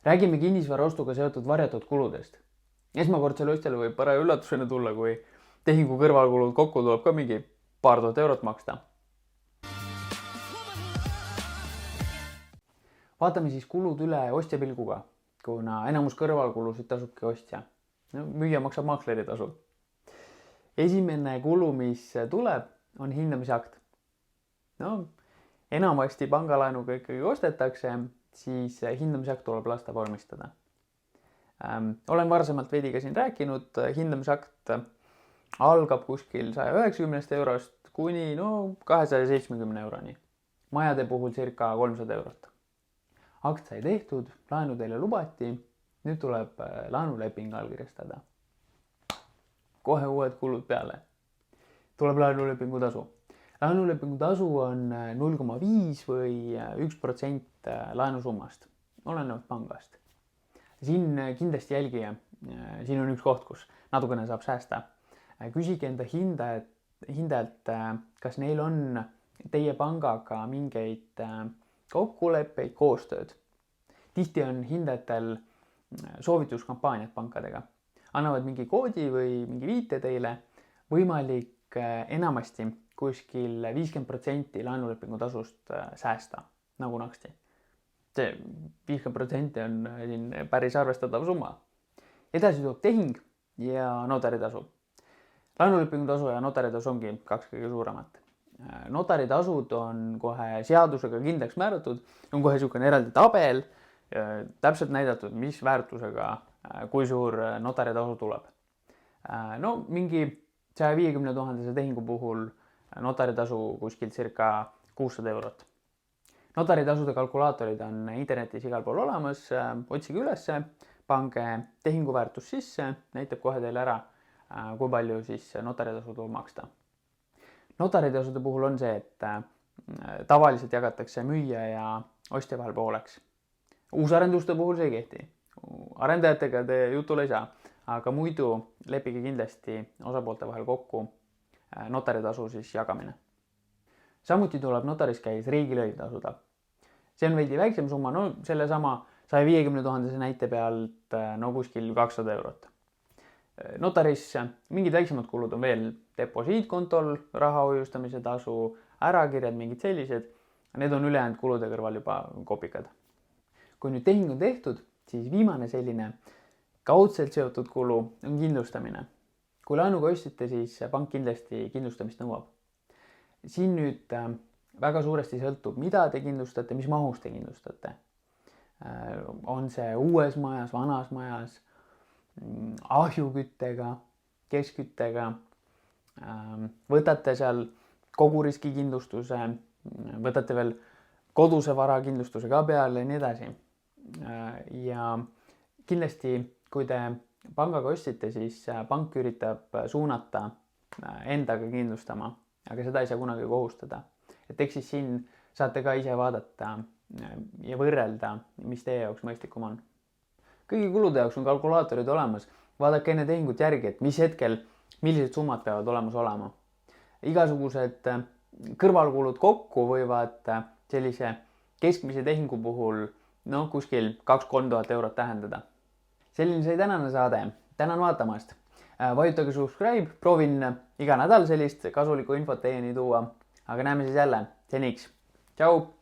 Räägime kinnisvaraostuga seotud varjatud kuludest. Esmakordsel ostjale võib paraja üllatusena tulla, kui tehingu kõrvalkulud kokku tuleb ka mingi paar tuhat eurot maksta. Vaatame siis kulud üle ostja pilguga, kuna enamus kõrvalkulusid tasubki ostja. Müüja maksab maakleri tasu. Esimene kulu, mis tuleb, on hindamise akt. Enamasti pangalaenuga ikkagi ostetakse, siis hindamise akt tuleb lasta vormistada. Olen varsemalt veidi ka siin rääkinud, hindamise akt algab kuskil 190 eurost kuni 270 euroni. Majade puhul circa 300 eurot. Akt sai tehtud, laenu teile lubati, nüüd tuleb laenuleping allkirjastada. Kohe uued kulud peale. Tuleb laenulepingu tasu. Laenulepingu tasu on 0,5 või 1% laenusummast, olenevalt pangast. Siin kindlasti jälgige, siin on üks koht, kus natukene saab säästa. Küsige enda hindajalt, kas neil on teie pangaga mingeid kokkuleppeid, koostööd. Tihti on hindajatel soovituskampaaniad pankadega. Annavad mingi koodi või mingi viite teile, võimalik enamasti kuskil 50% laenulepingu tasust säästa, nagu naksti. See 50% on siin päris arvestatav summa. Edasi tuleb tehing ja notaritasu. Laenulepingu tasu ja notaritasu ongi kaks kõige suuremat. Notaritasud on kohe seadusega kindlaks määratud, on kohe niisugune eraldi tabel, täpselt näidatud, mis väärtusega, kui suur notaritasu tuleb. Mingi 150 000 tehingu puhul notaritasu kuskil circa 600 eurot. Notaritasude kalkulaatorid on internetis igal pool olemas, otsige üles, pange tehinguväärtus sisse, näitab kohe teile ära, kui palju siis notaritasu tuleb maksta. Notaritasude puhul on see, et tavaliselt jagatakse müüja ja ostja vahel pooleks. Uusarenduste puhul see ei kehti. Arendajatega te jutule ei saa, aga muidu lepige kindlasti osapoolte vahel kokku notaritasu siis jagamine. Samuti tuleb notaris käis riigilõiv tasuda. See on veidi väiksem summa, selle sama 150 000 näite pealt kuskil 200 eurot. Notaris mingid väiksemad kulud on veel deposiitkontol, raha hoiustamise tasu, ärakirjad, mingid sellised. Need on ülejäänud kulude kõrval juba kopikad. Kui nüüd tehing on tehtud, siis viimane selline kaudselt seotud kulu on kindlustamine. Kui laenuga ostsite, siis pank kindlasti kindlustamist nõuab. Siin nüüd väga suuresti sõltub, mida te kindlustate, mis mahus te kindlustate. On see uues majas, vanas majas, ahjuküttega, keskküttega, võtate seal kogu riskikindlustuse, võtate veel koduse varakindlustuse ka peale ja nii edasi. Ja kindlasti, kui te pangaga ostsite, siis pank üritab suunata endaga kindlustama, aga seda ei saa kunagi kohustada. Et eks siis siin saate ka ise vaadata ja võrrelda, mis teie jaoks mõistlikum on. Kõigi kulude jaoks on kalkulaatorid olemas. Vaadake enne tehingut järgi, et mis hetkel, millised summad peavad olemas olema. Igasugused kõrvalkulud kokku võivad sellise keskmise tehingu puhul kuskil 2-3 tuhat eurot tähendada. Selline sai tänane saade. Tänan vaatamast. Vajutage subscribe, proovin iga nädal sellist kasulikku infot teieni tuua. Aga näeme siis jälle. Seniks. Tšau!